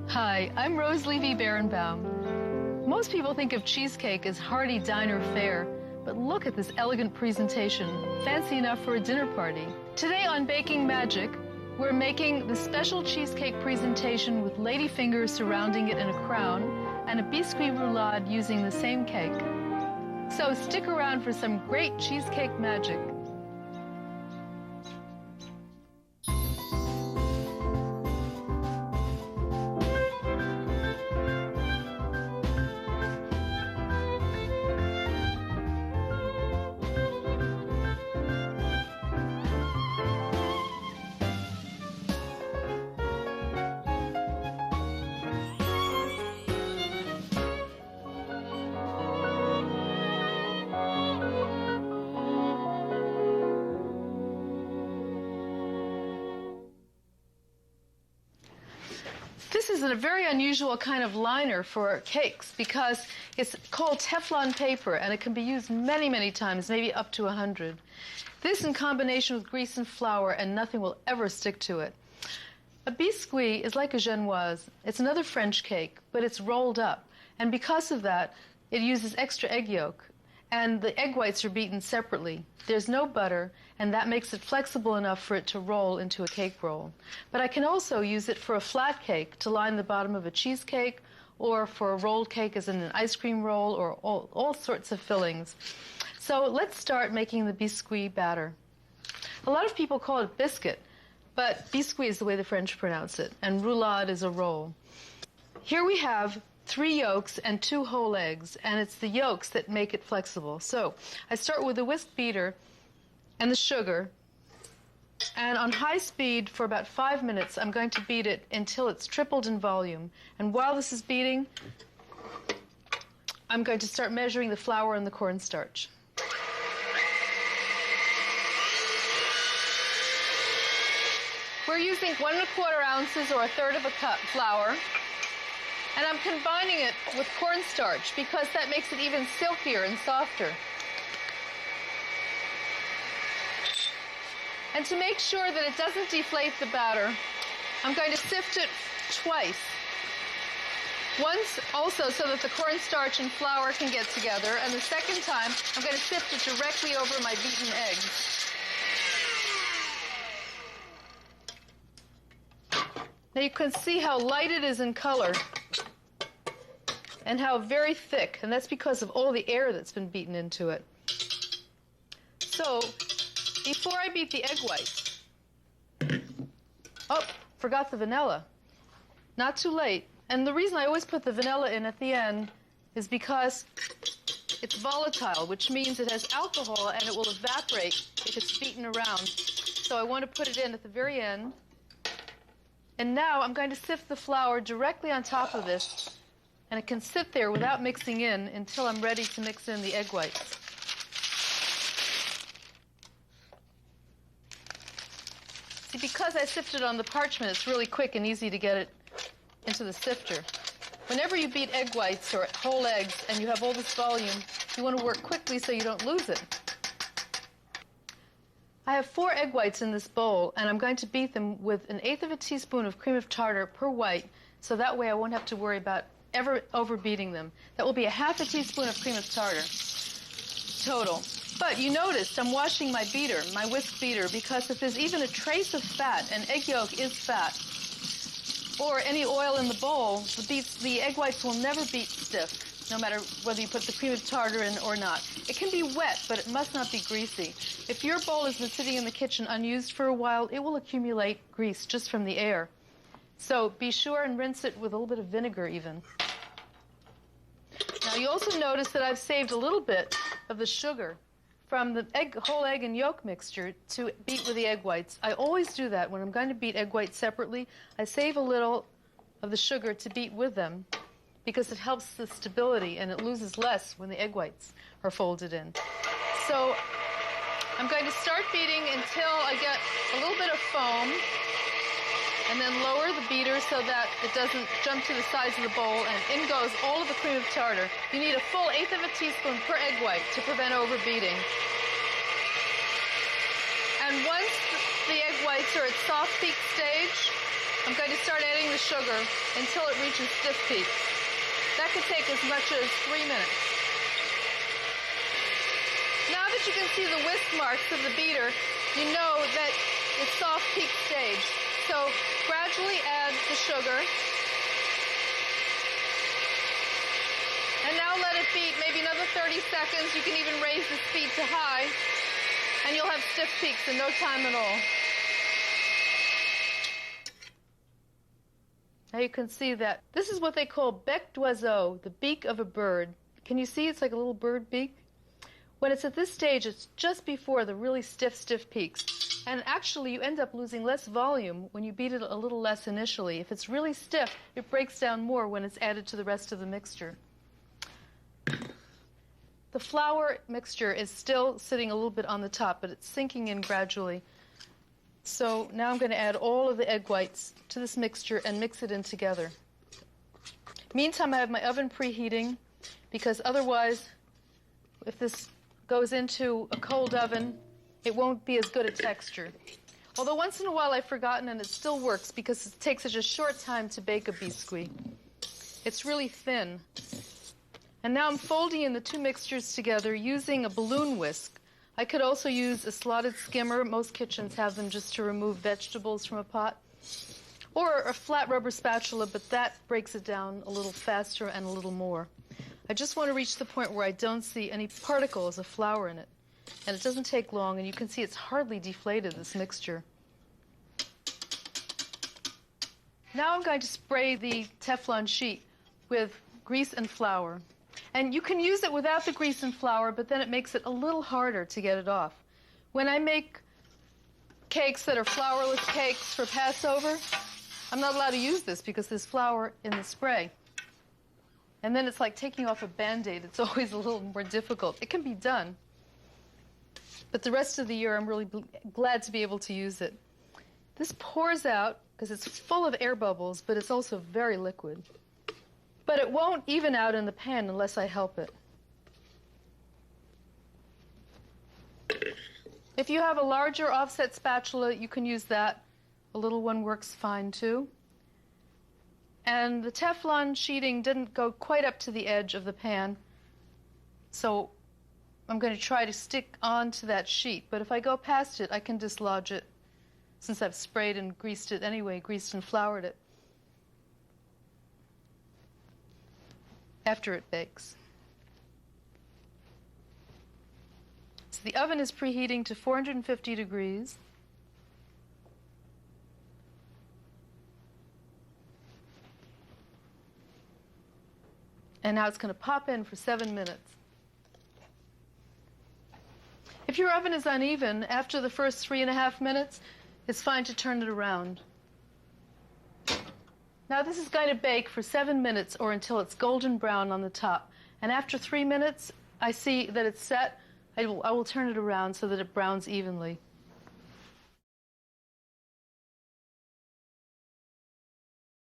Hi, I'm Rose Levy Beranbaum. Most people think of cheesecake as hearty diner fare, but look at this elegant presentation, fancy enough for a dinner party. Today on Baking Magic, we're making the special cheesecake presentation with lady fingers surrounding it in a crown and a Biscuit Roulade using the same cake. So stick around for some great cheesecake magic. This is a very unusual kind of liner for cakes because it's called teflon paper and it can be used many, many times, maybe up to 100. This in combination with grease and flour and nothing will ever stick to it. A biscuit is like a genoise. It's another French cake, but it's rolled up. And because of that, it uses extra egg yolk. And the egg whites are beaten separately. There's no butter, and that makes it flexible enough for it to roll into a cake roll. But I can also use it for a flat cake to line the bottom of a cheesecake, or for a rolled cake as in an ice cream roll, or all sorts of fillings. So let's start making the biscuit batter. A lot of people call it biscuit, but biscuit is the way the French pronounce it, and roulade is a roll. Here we have 3 yolks and 2 whole eggs, and it's the yolks that make it flexible. So I start with the whisk beater and the sugar, and on high speed for about 5 minutes I'm going to beat it until it's tripled in volume. And while this is beating, I'm going to start measuring the flour and the cornstarch. We're using 1 1/4 ounces or 1/3 of a cup flour. And I'm combining it with cornstarch because that makes it even silkier and softer. And to make sure that it doesn't deflate the batter, I'm going to sift it twice. Once also so that the cornstarch and flour can get together, and the second time I'm going to sift it directly over my beaten eggs. Now you can see how light it is in color and how very thick, and that's because of all the air that's been beaten into it. So, before I beat the egg whites, oh, forgot the vanilla. Not too late. And the reason I always put the vanilla in at the end is because it's volatile, which means it has alcohol and it will evaporate if it's beaten around. So I want to put it in at the very end. And now I'm going to sift the flour directly on top of this, and it can sit there without mixing in until I'm ready to mix in the egg whites. See, because I sifted on the parchment, it's really quick and easy to get it into the sifter. Whenever you beat egg whites or whole eggs and you have all this volume, you want to work quickly so you don't lose it. I have 4 egg whites in this bowl, and I'm going to beat them with 1/8 of a teaspoon of cream of tartar per white, so that way I won't have to worry about ever overbeating them. That will be 1/2 teaspoon of cream of tartar total. But you noticed I'm washing my beater, my whisk beater, because if there's even a trace of fat, and egg yolk is fat, or any oil in the bowl, the egg whites will never beat stiff, no matter whether you put the cream of tartar in or not. It can be wet, but it must not be greasy. If your bowl has been sitting in the kitchen unused for a while, it will accumulate grease just from the air. So be sure and rinse it with a little bit of vinegar even. Now you also notice that I've saved a little bit of the sugar from the whole egg and yolk mixture to beat with the egg whites. I always do that when I'm going to beat egg whites separately. I save a little of the sugar to beat with them because it helps the stability and it loses less when the egg whites are folded in. So I'm going to start beating until I get a little bit of foam, and then lower the beater so that it doesn't jump to the sides of the bowl, and in goes all of the cream of tartar. You need a full 1/8 of a teaspoon per egg white to prevent overbeating. And once the egg whites are at soft peak stage, I'm going to start adding the sugar until it reaches stiff peaks. That could take as much as 3 minutes. Now that you can see the whisk marks of the beater, you know that it's soft peak stage. So gradually add the sugar. And now let it beat maybe another 30 seconds. You can even raise the speed to high, and you'll have stiff peaks in no time at all. Now you can see that this is what they call bec d'oiseau, the beak of a bird. Can you see it's like a little bird beak? When it's at this stage, it's just before the really stiff peaks. And actually, you end up losing less volume when you beat it a little less initially. If it's really stiff, it breaks down more when it's added to the rest of the mixture. The flour mixture is still sitting a little bit on the top, but it's sinking in gradually. So now I'm going to add all of the egg whites to this mixture and mix it in together. Meantime, I have my oven preheating, because otherwise, if this goes into a cold oven, it won't be as good a texture. Although once in a while I've forgotten, and it still works because it takes such a short time to bake a biscuit. It's really thin. And now I'm folding in the two mixtures together using a balloon whisk. I could also use a slotted skimmer. Most kitchens have them just to remove vegetables from a pot. Or a flat rubber spatula, but that breaks it down a little faster and a little more. I just want to reach the point where I don't see any particles of flour in it. And it doesn't take long, and you can see it's hardly deflated, this mixture. Now I'm going to spray the Teflon sheet with grease and flour. And you can use it without the grease and flour, but then it makes it a little harder to get it off. When I make cakes that are flourless cakes for Passover, I'm not allowed to use this because there's flour in the spray. And then it's like taking off a Band-Aid. It's always a little more difficult. It can be done. But the rest of the year, I'm really glad to be able to use it. This pours out because it's full of air bubbles, but it's also very liquid. But it won't even out in the pan unless I help it. If you have a larger offset spatula, you can use that. A little one works fine too. And the Teflon sheeting didn't go quite up to the edge of the pan, so I'm going to try to stick onto that sheet. But if I go past it, I can dislodge it, since I've sprayed and greased it anyway, greased and floured it, after it bakes. So the oven is preheating to 450 degrees. And now it's going to pop in for 7 minutes. If your oven is uneven, after the first 3.5 minutes, it's fine to turn it around. Now this is going to bake for 7 minutes or until it's golden brown on the top. And after 3 minutes, I see that it's set. I will turn it around so that it browns evenly.